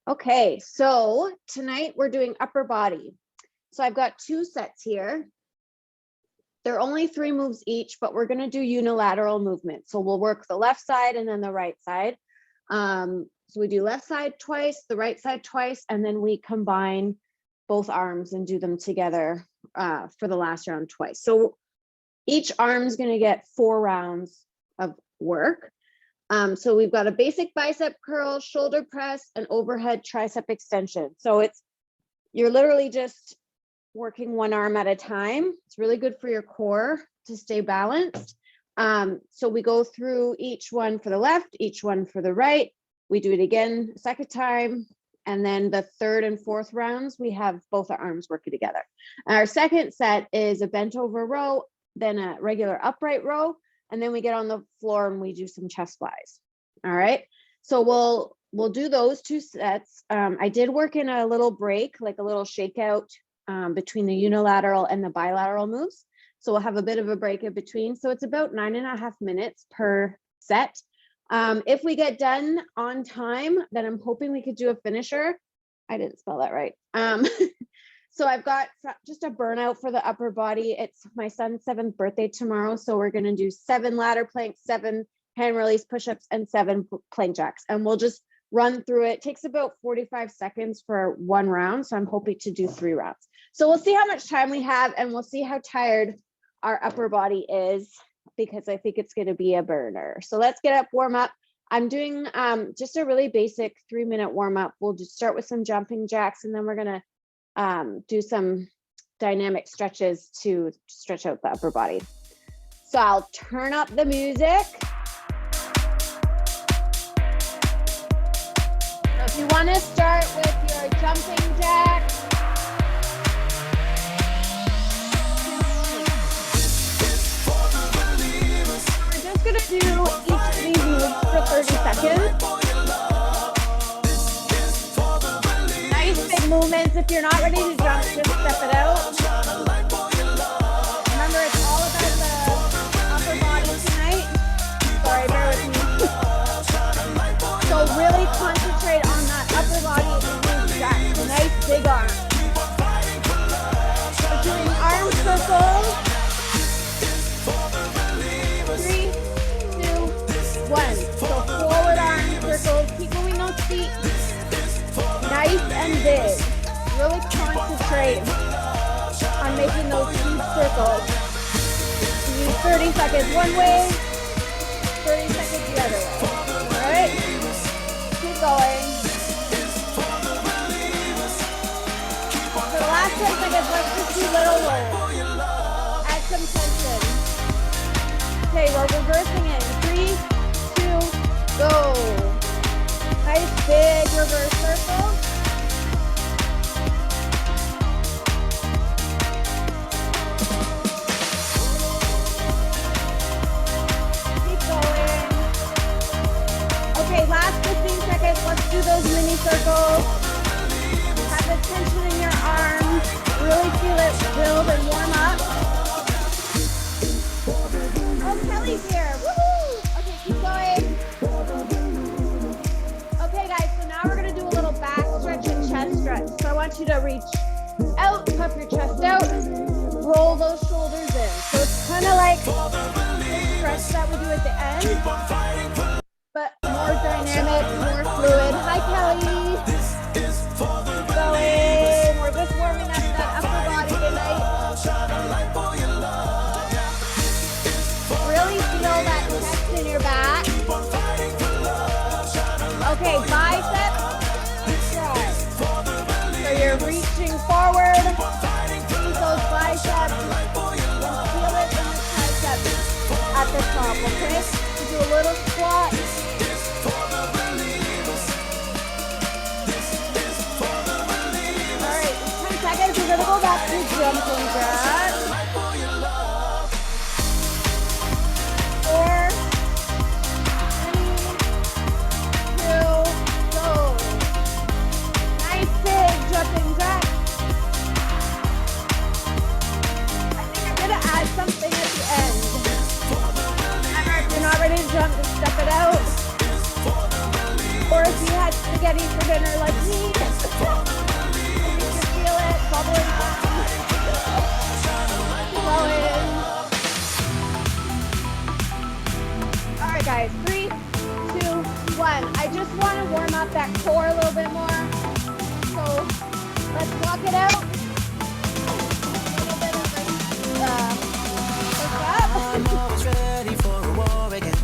Okay, so tonight we're doing upper body. So I've got 2 sets here. They're only 3 moves each, but we're going to do unilateral movement. So we'll work the left side and then the right side. So we do left side twice, the right side twice, and then we combine both arms and do them together for the last round twice. So each arm is going to get 4 rounds of work. So we've got a basic bicep curl, shoulder press, and overhead tricep extension. So you're literally just working one arm at a time. It's really good for your core to stay balanced. So we go through each one for the left, each one for the right. We do it again a second time. And then the 3rd and 4th rounds, we have both our arms working together. Our second set is a bent over row, then a regular upright row. And then we get on the floor and we do some chest flies. All right. So we'll do those 2 sets. I did work in a little break, like a little shakeout between the unilateral and the bilateral moves. So we'll have a bit of a break in between. So it's about 9.5 minutes per set. If we get done on time, then I'm hoping we could do a finisher. I didn't spell that right. So I've got just a burnout for the upper body. It's my son's 7th birthday tomorrow. So we're going to do 7 ladder planks, 7 hand release push-ups, and 7 plank jacks. And we'll just run through it. It takes about 45 seconds for 1 round. So I'm hoping to do 3 rounds. So we'll see how much time we have and we'll see how tired our upper body is, because I think it's going to be a burner. So let's get up, warm up. I'm doing just a really basic 3-minute warm up. We'll just start with some jumping jacks, and then we're going to do some dynamic stretches to stretch out the upper body. So I'll turn up the music. So if you want to start with your jumping jack, we're just going to do each of these moves for 30 seconds. Movements. If you're not ready to jump, just step it out. Remember, it's all about the upper body tonight. Sorry, bear with me. So really concentrate on that upper body and move back. A nice big arm. We're doing arm circles. 3, 2, 1. So forward arm circles. Keep moving those feet. Nice and big. Really concentrate on making those huge circles. You use 30 seconds one way, 30 seconds the other way. All right? Keep going. For the last 10 seconds, let's just do little rolls. Add some tension. Okay, we're reversing in. 3, 2, go. Nice big reverse circle. Keep going. Okay, last 15 seconds. Let's do those mini circles. Have the tension in your arms. Really feel it build and warm up. Oh, Kelly's here. Woohoo! Okay, keep going. Chest stretch. So I want you to reach out, puff your chest out, roll those shoulders in. So it's kind of like the stretch that we do at the end, but more dynamic, more fluid. Hi, Kelly. Keep going. We're just warming up that upper body tonight. Really feel that chest in your back. Okay, biceps. You're reaching forward, squeeze those biceps, and feel it in the triceps at the top, okay? So do a little squat. All right, 10 seconds, we're gonna go back to jumping jacks. 4, 3, 2, go. Nice big jumping jack. I think I'm gonna add something at the end. Remember, if you're not ready to jump, just step it out. Or if you have had spaghetti for dinner like me. You can feel it bubbling up. Flowing. All right, guys, 3, 2, 1. I just want to warm up that core a little bit more. So let's walk it out. A little bit of this push up. I'm always ready for a war again.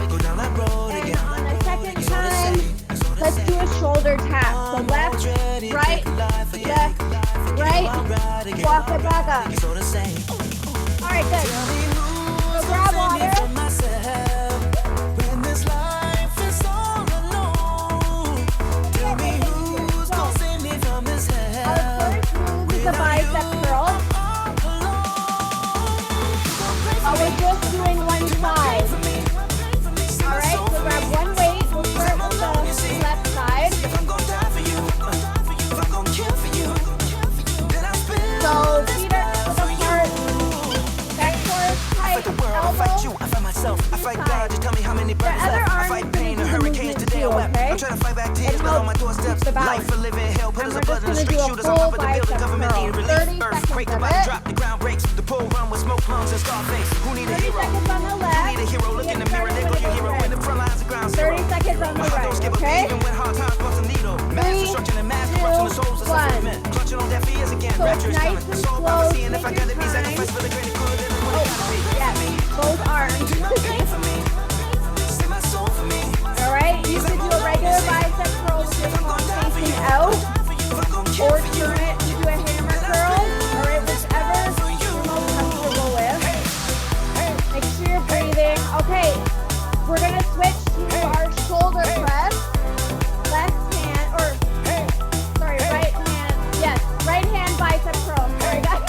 Go down that road again. And on the second time, let's do a shoulder tap. So left, right, left, right. Walk it back up. All right, good. So grab water. The bicep curl. We're just doing one side. All right, so grab one weight. We'll start with the left side. So feet are apart. Back core is tight. Elbow. I fight God, just tell me how many brothers left. I fight pain and hurricanes today. I'm trying to fight back tears, but on my doorsteps. Life for living hell, put us a blood in the street, shooters on top of the building, government need relief. Earthquake, the body drop, the ground breaks. The pool run with smoke lungs and Scarface. Who need a hero? Who need a hero? Look in the mirror, they go your hero. When the front lines are ground zero. 30 seconds on the right, okay? Even when hard times bust a needle. Mass destruction and mass corruption, the souls of suffering men. Clutching on deaf ears again. Rapture's coming. The soul prophecy, and if I gotta be sacrificed for the greater good, then it's what it gotta be. Yes, both arms. All right, you could do a regular bicep curl with your palm facing out, or turn it to do a hammer curl. All right, whichever you're most comfortable with. Make sure you're breathing. Okay, we're gonna switch to our shoulder press. Left hand, or sorry, right hand. Yes, right hand bicep curl. Sorry, guys.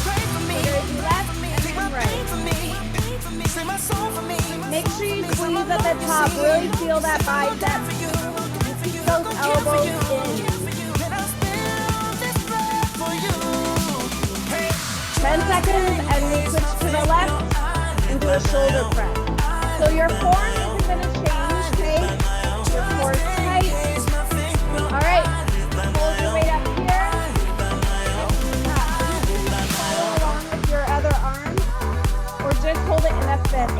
We're gonna do left and then right. Make sure you squeeze at the top. Really feel that bicep. Keep those elbows in. 10 seconds and we switch to the left and do a shoulder press. So your form isn't going to change, okay? Your core is tight. All right. Hold your weight up here. Follow along with your other arm or just hold it in a fist.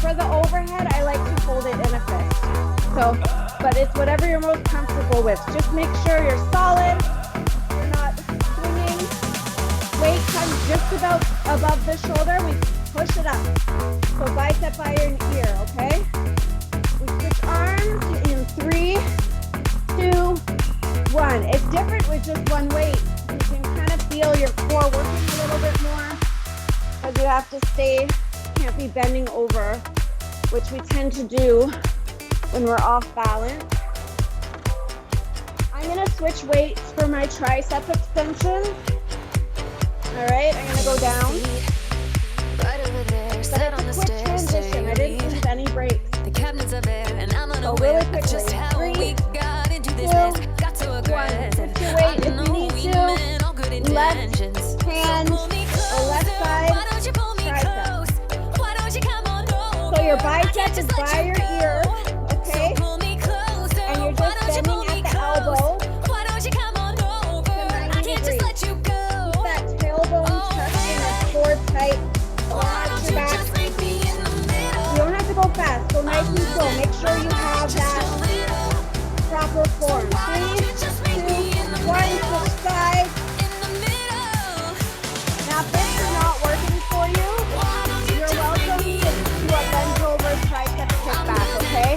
For the overhead, I like to hold it in a fist. So, but it's whatever you're most comfortable with. Just make sure you're solid. You're not swinging. Weight comes just about above the shoulder. We push it up. So bicep by your ear, okay? We switch arms in 3, 2, 1. It's different with just one weight. You can kind of feel your core working a little bit more because you have to stay, can't be bending over, which we tend to do when we're off balance. I'm gonna switch weights for my tricep extension. All right, I'm gonna go down. But it's a quick transition. I didn't use any breaks. So really quickly, 3, 2, 1. Shift your weight if you need to. Left hand or left side tricep. So your bicep is by your ear, okay? And you're just bending at the elbow to 90 degrees. Keep that tailbone tucked in and core tight. Watch your back. You don't have to go fast. Go nice and slow. Make sure you have that proper form. 3, 2, 1. Switch sides. Now if this is not working for you, you're welcome to do a bend over tricep kickback, okay?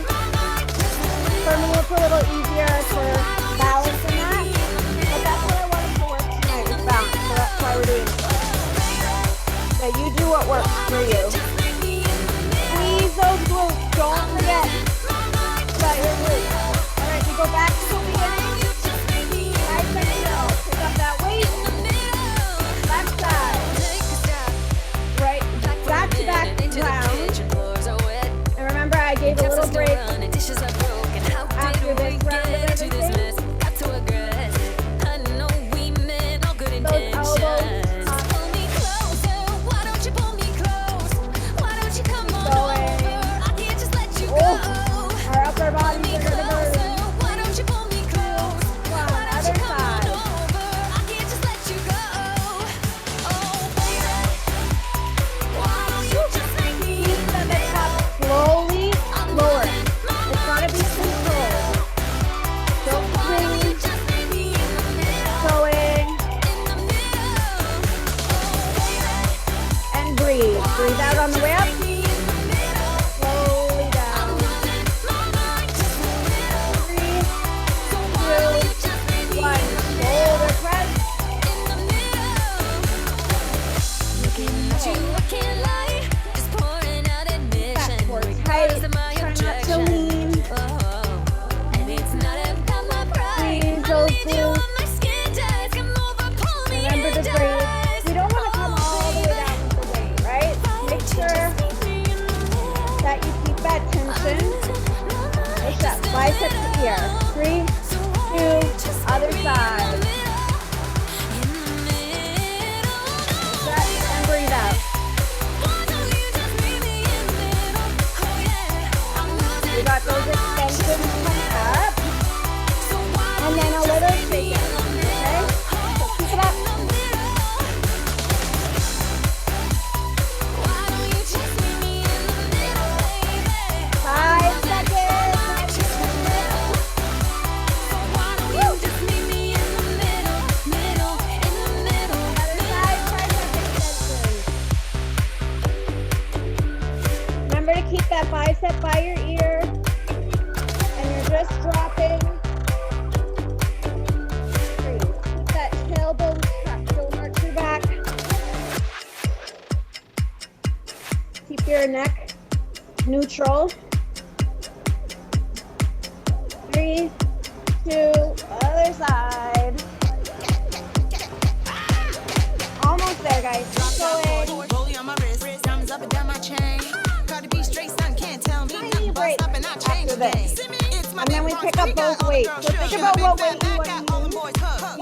For me, it's a little easier for balance in that, but that's what I wanted to work tonight is balance, so that's why we're doing it. So you do what works for you. Squeeze those glutes, don't forget about your glutes. All right, we go back to the beginning. Bicep curl, pick up that weight. Left side. Right, back to back round. And remember, I gave a little break after this round of everything. Those elbows up. Biceps to ear. 3, 2, other side. Stretch and breathe out. We got those extensions coming up. And then a little shake. Okay? So keep it up. 5 seconds. Other side, tricep extension. Remember to keep that bicep by your ear. And you're just dropping. Breathe. Keep that tailbone tucked. Don't arch your back. Keep your neck neutral. 3, 2, other side. Almost there, guys. Keep going. Rolling on my wrist, diamonds up and down my chain. Gotta be straight, son, can't tell me. Tiny I'm break bust up and I change after the this. game. And then we pick up both weights. So think about what weight you want to use.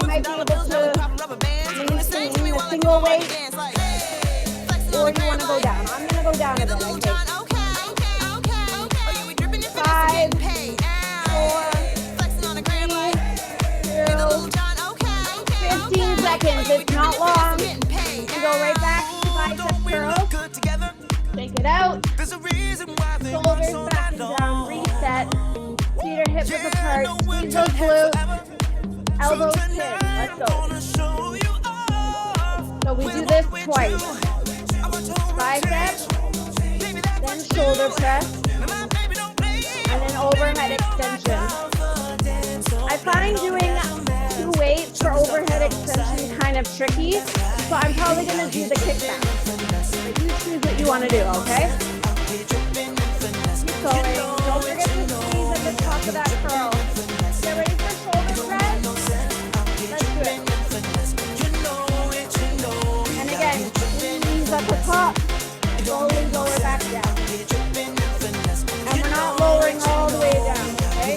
You might be able to maintain the single weight, or you want to go down. I'm going to go down a bit, I think. 5, 4, 3, 2, 15 seconds. It's not long. You go right back to bicep curl. Take it out. Shoulders back and down. Reset. Feet are hip width apart. Squeeze those glutes. Elbows in. Let's go. So we do this twice. Bicep, then shoulder press, and then overhead extension. I find doing 2 weights for overhead extension kind of tricky, so I'm probably going to do the kickback. But you choose what you want to do, okay? Keep going. Don't forget to squeeze at the top of that curl. Get ready for shoulder press. Let's do it. And again, squeeze at the top. Slowly lower back down. And we're not lowering all the way down, okay?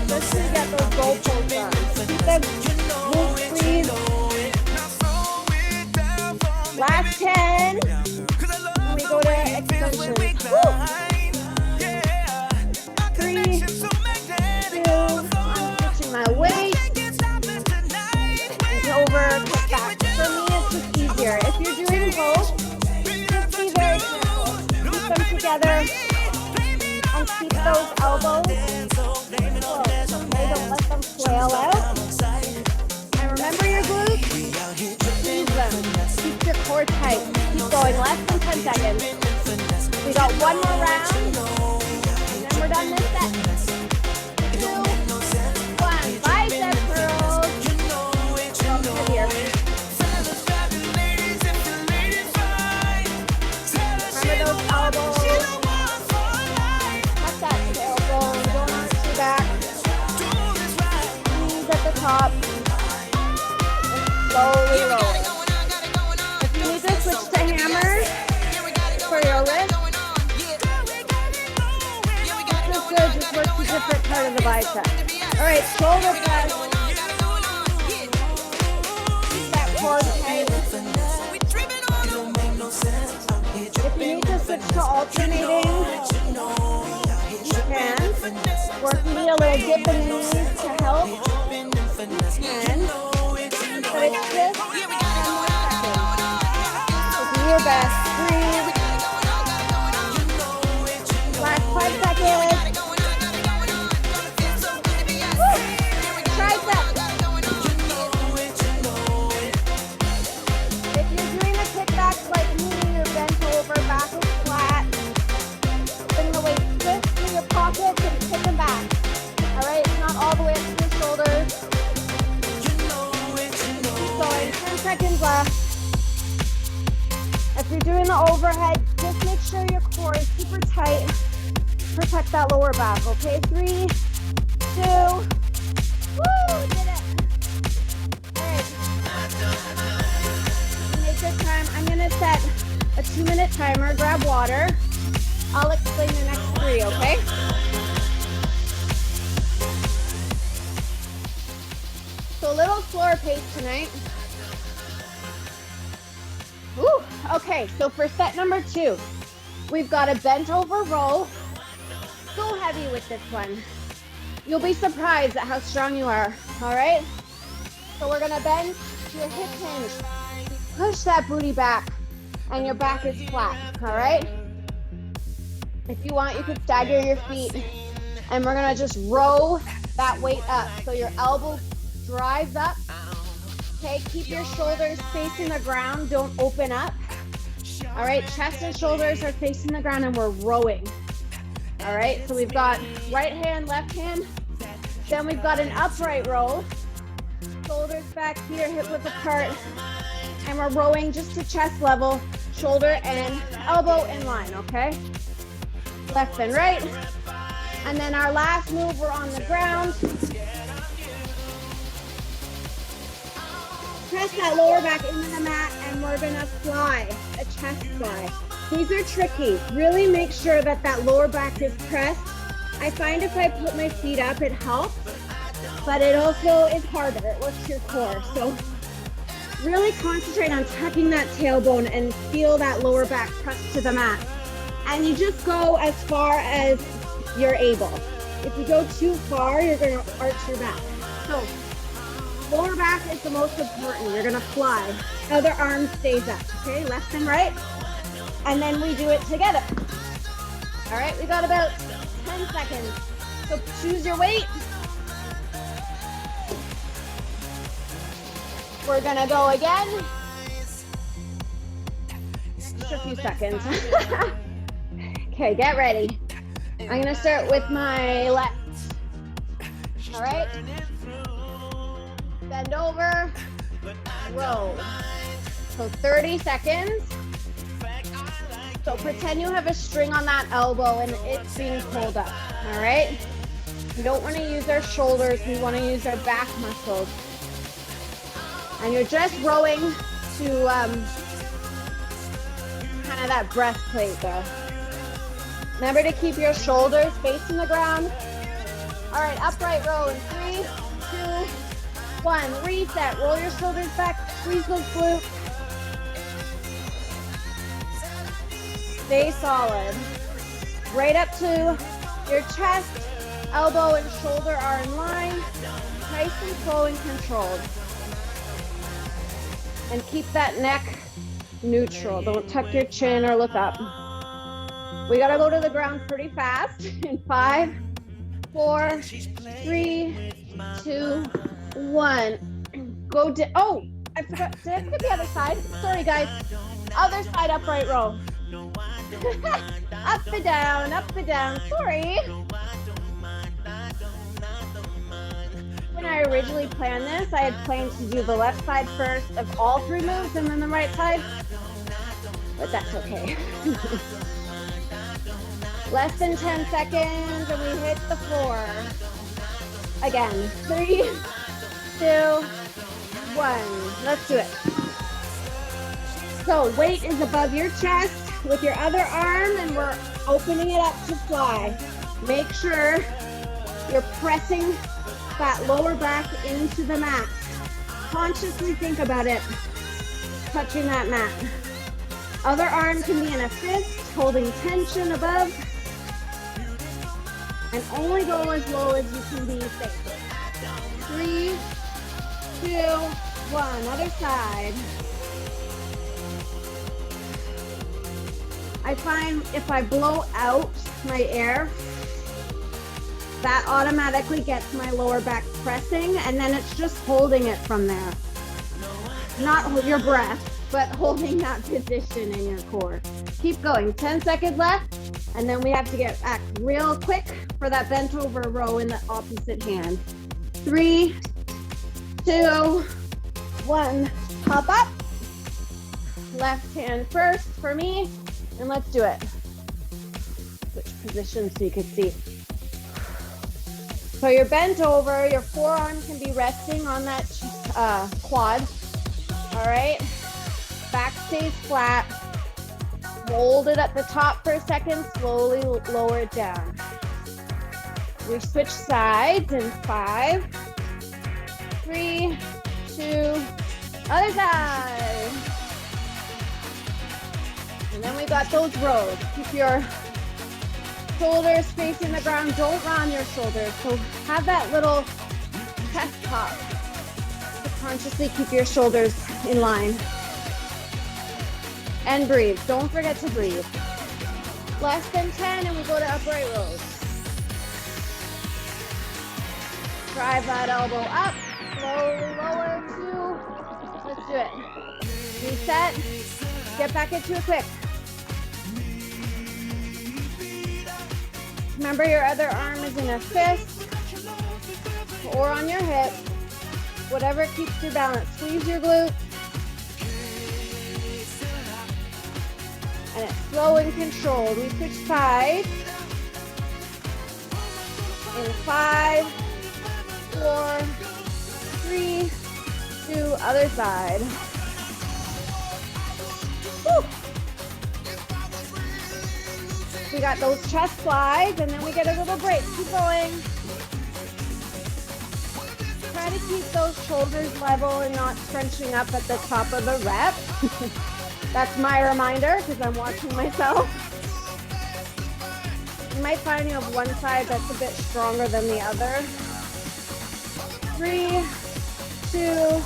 Just to get those goalposts on. Keep them glute squeeze. Last 10. And we go to extension. 3, 2, I'm switching my weight. And over, kick back. For me, it's just easier. If you're doing both, just be very careful. Keep them together and keep those elbows close. Okay, don't let them flail out. And remember your glutes. Squeeze them. Keep your core tight. Keep going. Less than 10 seconds. We got one more round, and then we're done this set. 2, 1. Bicep curls. Go heavier. Remember those elbows. Touch that tailbone. Don't arch your back. Squeeze at the top. And slowly roll. If you need to switch to hammers for your wrist, this is good. Just works a different part of the bicep. All right, shoulder press. Keep that core tight. If you need to switch to alternating, you can. Or if you need a little dip in the knees to help, you can. But it's just 10 more seconds. So do your best. Breathe. Last 5 seconds. Woo! Tricep. If you're doing a kickback like me, you're bent over, back is flat. Bring the weight just in your pockets and kick them back. All right, not all the way up to your shoulders. Keep going. 10 seconds left. If you're doing the overhead, just make sure your core is super tight. Protect that lower back, okay? 3, 2, woo, did it. All right. Make good time. I'm gonna set a 2-minute timer. Grab water. I'll explain the next 3, okay? So a little slower pace tonight. Ooh, okay, so for set number 2, we've got a bent over row. Go heavy with this one. You'll be surprised at how strong you are, all right? So we're gonna bend to your hip hinge. Push that booty back and your back is flat, all right? If you want, you could stagger your feet and we're gonna just row that weight up. So your elbow drives up. Okay, keep your shoulders facing the ground, don't open up. All right, chest and shoulders are facing the ground and we're rowing. All right, so we've got right hand, left hand. Then we've got an upright row. Shoulders back here, hip width apart. And we're rowing just to chest level, shoulder and elbow in line, okay? Left and right. And then our last move, we're on the ground. Press that lower back into the mat and we're gonna fly, a chest fly. These are tricky. Really make sure that that lower back is pressed. I find if I put my feet up, it helps, but it also is harder. It works your core. So really concentrate on tucking that tailbone and feel that lower back pressed to the mat. And you just go as far as you're able. If you go too far, you're gonna arch your back. So lower back is the most important. You're gonna fly. Other arm stays up, okay? Left and right. And then we do it together. All right, we got about 10 seconds. So choose your weight. We're gonna go again. Just a few seconds. Okay, get ready. I'm gonna start with my left. All right. Bend over, row. So 30 seconds. So pretend you have a string on that elbow and it's being pulled up, all right? We don't want to use our shoulders, we want to use our back muscles. And you're just rowing to kind of that breastplate there. Remember to keep your shoulders facing the ground. All right, upright row in 3, 2, 1. Reset, roll your shoulders back, squeeze those glutes. Stay solid. Right up to your chest, elbow and shoulder are in line. Nice and slow and controlled. And keep that neck neutral. Don't tuck your chin or look up. We gotta go to the ground pretty fast. In 5, 4, 3, 2, 1. Go down. Oh, I forgot. Did I forget the other side? Sorry, guys. Other side, upright row. Up and down, up and down. Sorry. When I originally planned this, I had planned to do the left side first of all 3 moves and then the right side, but that's okay. Less than 10 seconds and we hit the floor. Again, 3, 2, 1. Let's do it. So weight is above your chest with your other arm and we're opening it up to fly. Make sure you're pressing that lower back into the mat. Consciously think about it, touching that mat. Other arm can be in a fist, holding tension above. And only go as low as you can be safe. 3, 2, 1, other side. I find if I blow out my air, that automatically gets my lower back pressing and then it's just holding it from there. Not hold your breath, but holding that position in your core. Keep going, 10 seconds left, and then we have to get back real quick for that bent over row in the opposite hand. 3, 2, 1, hop up. Left hand first for me. And let's do it. Switch positions so you can see. So you're bent over, your forearm can be resting on that quad. All right. Back stays flat. Hold it at the top for a second, slowly lower it down. We switch sides in 5, 3, 2, other side. And then we got those rows. Keep your shoulders facing the ground. Don't round your shoulders. So have that little chest pop to consciously keep your shoulders in line. And breathe. Don't forget to breathe. Less than 10 and we go to upright rows. Drive that elbow up. Slowly lower. 2. Let's do it. Reset. Get back into it quick. Remember your other arm is in a fist or on your hip. Whatever keeps your balance. Squeeze your glute. And it's slow and controlled. We switch sides. In 5, 4, 3, 2, other side. Woo. We got those chest slides, and then we get a little break. Keep going. Try to keep those shoulders level and not scrunching up at the top of the rep. That's my reminder because I'm watching myself. You might find you have one side that's a bit stronger than the other. 3, 2,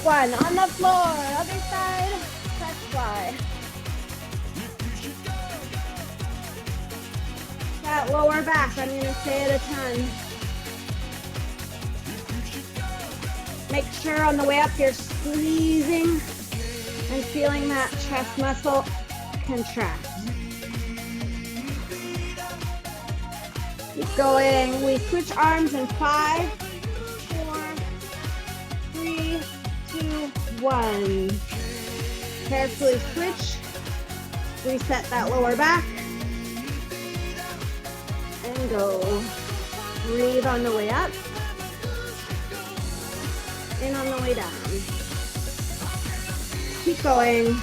1. On the floor. Other side. Chest fly. That lower back, I'm going to say it a ton. Make sure on the way up you're squeezing and feeling that chest muscle contract. Keep going. We switch arms in 5, 4, 3, 2, 1. Carefully switch. Reset that lower back. And go. Breathe on the way up. In on the way down. Keep going.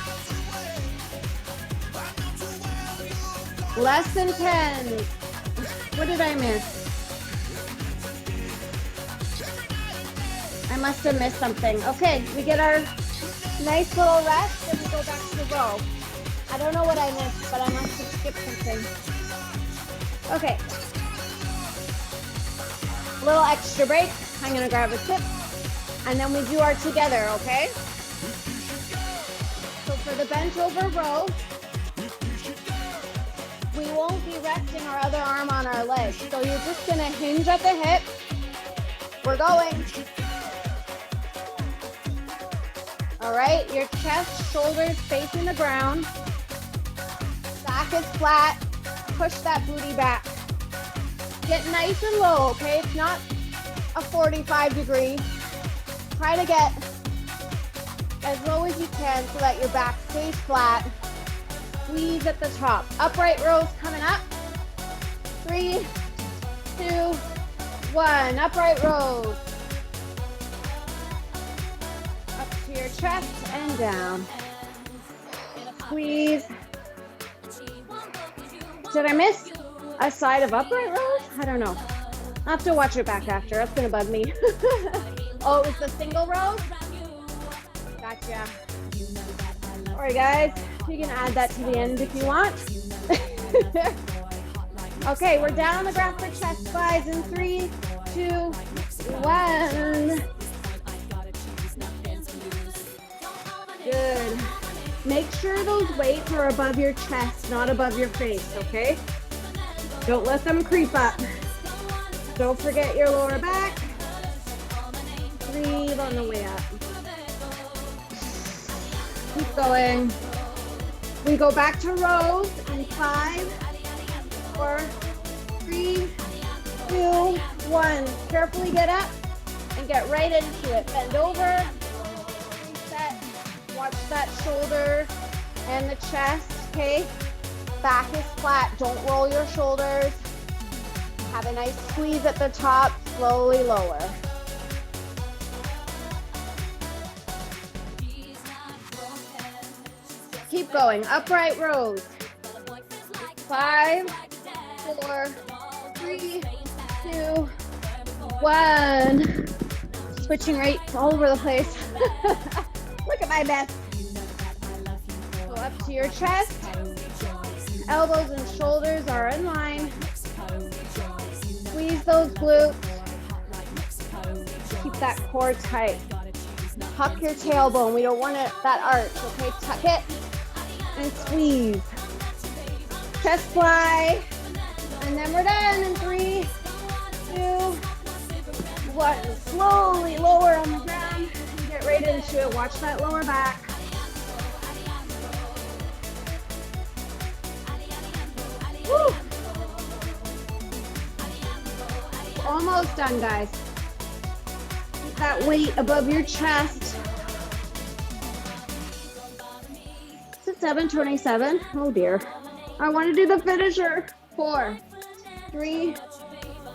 Less than 10. What did I miss? I must have missed something. Okay, we get our nice little rest and we go back to the row. I don't know what I missed, but I must have skipped something. Okay. Little extra break. I'm gonna grab a sip and then we do our together, okay? So for the bent over row, we won't be resting our other arm on our leg. So you're just gonna hinge at the hip. We're going. All right, your chest, shoulders facing the ground. Back is flat. Push that booty back. Get nice and low, okay? It's not a 45 degree. Try to get as low as you can so that your back stays flat. Squeeze at the top. Upright rows coming up. 3, 2, 1. Upright rows. Up to your chest and down. Squeeze. Did I miss a side of upright rows? I don't know. I'll have to watch it back after. That's gonna bug me. Oh, it was the single row? Gotcha. All right, guys. You can add that to the end if you want. Okay, we're down on the ground for chest flies in 3, 2, 1. Good. Make sure those weights are above your chest, not above your face, okay? Don't let them creep up. Don't forget your lower back. Breathe on the way up. Keep going. We go back to rows in 5, 4, 3, 2, 1. Carefully get up and get right into it. Bend over. Reset. Watch that shoulder and the chest, okay? Back is flat. Don't roll your shoulders. Have a nice squeeze at the top. Slowly lower. Keep going. Upright rows. 5, 4, 3, 2, 1. Switching right all over the place. Look at my mess. Go up to your chest. Elbows and shoulders are in line. Squeeze those glutes. Keep that core tight. Tuck your tailbone. We don't want that arch, okay? Tuck it and squeeze. Chest fly. And then we're done in 3, 2, 1. Slowly lower on the ground. Get right into it. Watch that lower back. Woo. Almost done, guys. Keep that weight above your chest. Is it 7:27? Oh dear. I want to do the finisher. 4, 3,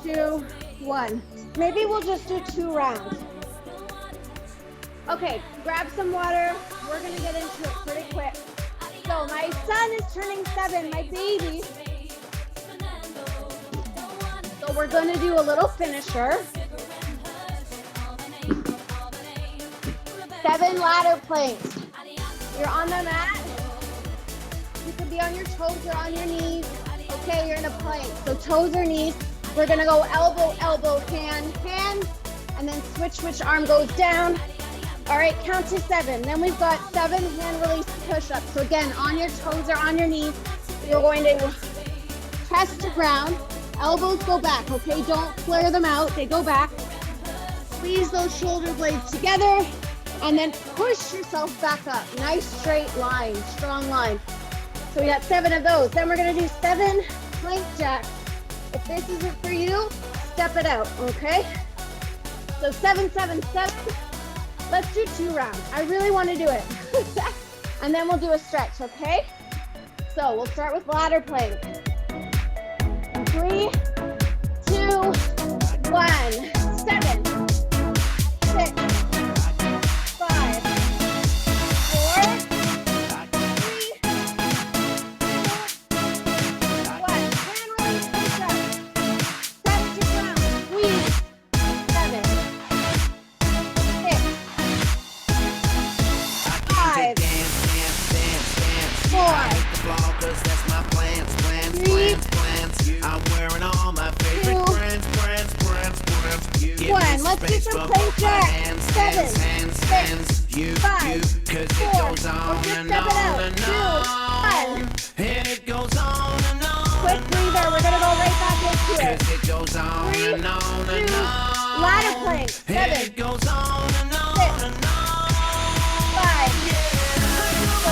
2, 1. Maybe we'll just do 2 rounds. Okay, grab some water. We're gonna get into it pretty quick. So my son is turning 7, my baby. So we're gonna do a little finisher. 7 ladder planks. You're on the mat. You can be on your toes or on your knees. Okay, you're in a plank. So toes or knees. We're gonna go elbow, elbow, hand, hand, and then switch which arm goes down. All right, count to 7. Then we've got 7 hand release push-ups. So again, on your toes or on your knees, you're going to chest to ground. Elbows go back, okay? Don't flare them out, they go back. Squeeze those shoulder blades together and then push yourself back up. Nice straight line, strong line. So we got 7 of those. Then we're gonna do 7 plank jacks. If this isn't for you, step it out, okay? So 7, 7, 7. Let's do 2 rounds. I really wanna do it. And then we'll do a stretch, okay? So we'll start with ladder plank. 3, 2, 1. 7, 6, 5, 4, 3, 2, 1. Hand release push up. Step to ground. Squeeze. 7, 6, 5, 4, 3, I'm wearing all my favorite brands. 1. Let's do some plank jacks. 7, 6, 5, 4. We'll just step it out. 2, 1. And it goes on and on. Quick breather. We're gonna go right back into it. 'Cause it goes on 3, and on 2, and on. ladder plank. And 7, it goes on and on 6, and on. 5, 4,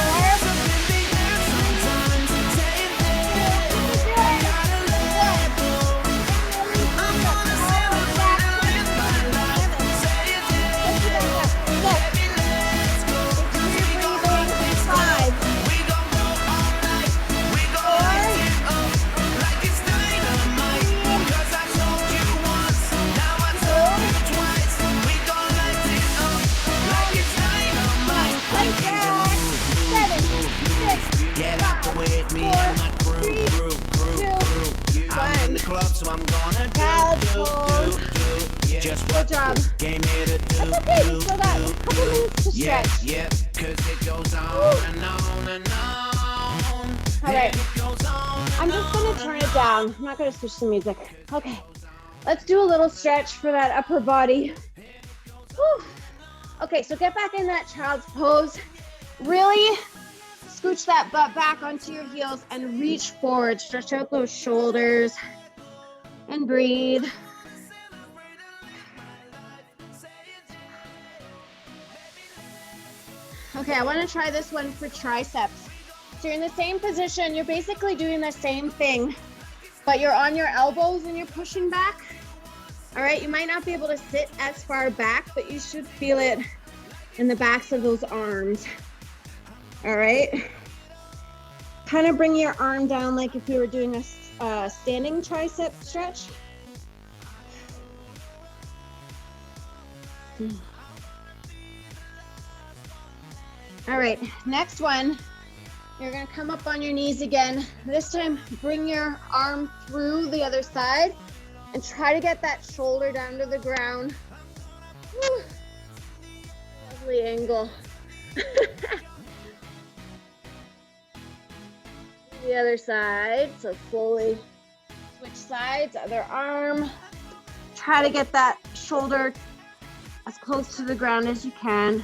So I'm gonna do. Just good job. Came here to do. That's okay. We still got a couple minutes to stretch. Yeah, 'cause it goes on and on and on. All right. It goes on and I'm just gonna turn it down. I'm not gonna switch the music. Okay. Let's do a little stretch for that upper body. Whew. Okay, so get back in that child's pose. Really scooch that butt back onto your heels and reach forward. Stretch out those shoulders and breathe. Okay, I want to try this one for triceps. So you're in the same position. You're basically doing the same thing, but you're on your elbows and you're pushing back. All right, you might not be able to sit as far back, but you should feel it in the backs of those arms. All right. Kind of bring your arm down like if we were doing a standing tricep stretch. All right, next one. You're gonna come up on your knees again. This time, bring your arm through the other side and try to get that shoulder down to the ground. Woo. Lovely angle. The other side, so slowly switch sides, other arm. Try to get that shoulder as close to the ground as you can.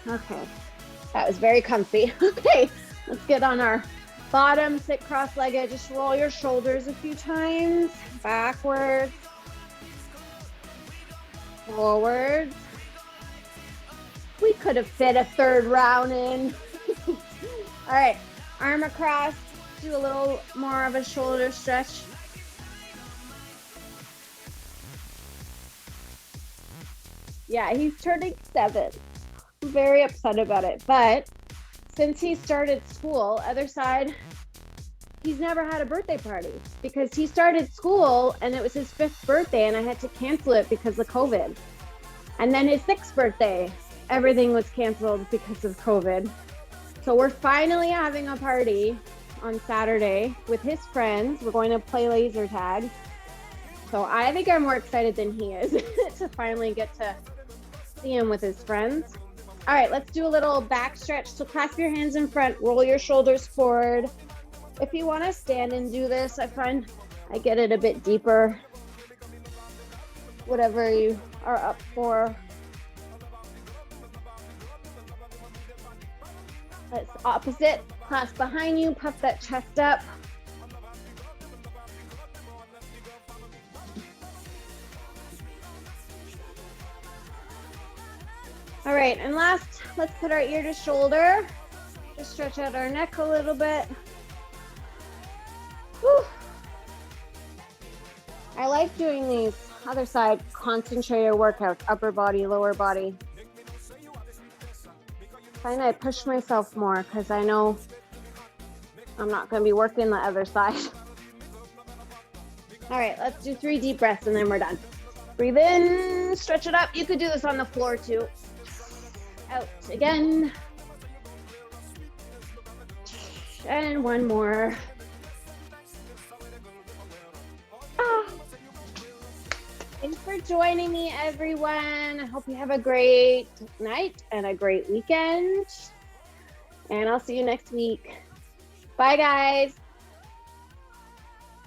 Okay, that was very comfy. Okay, let's get on our bottom, sit cross-legged. Just roll your shoulders a few times, backwards, forwards. We could have fit a third round in. All right, arm across, do a little more of a shoulder stretch. Yeah, he's turning 7. I'm very upset about it, but since he started school, other side, he's never had a birthday party because he started school and it was his 5th birthday and I had to cancel it because of COVID. And then his 6th birthday, everything was canceled because of COVID. So we're finally having a party on Saturday with his friends. We're going to play laser tag. So I think I'm more excited than he is to finally get to see him with his friends. All right, let's do a little back stretch. So clasp your hands in front, roll your shoulders forward. If you want to stand and do this, I find I get it a bit deeper. Whatever you are up for. Let's opposite, clasp behind you, puff that chest up. All right, and last, let's put our ear to shoulder. Just stretch out our neck a little bit. Whew. I like doing these other side concentrated workouts, upper body, lower body. Find I push myself more because I know I'm not going to be working the other side. All right, let's do 3 deep breaths and then we're done. Breathe in, stretch it up. You could do this on the floor too. Out again. And one more. Thanks for joining me, everyone. I hope you have a great night and a great weekend. And I'll see you next week. Bye, guys.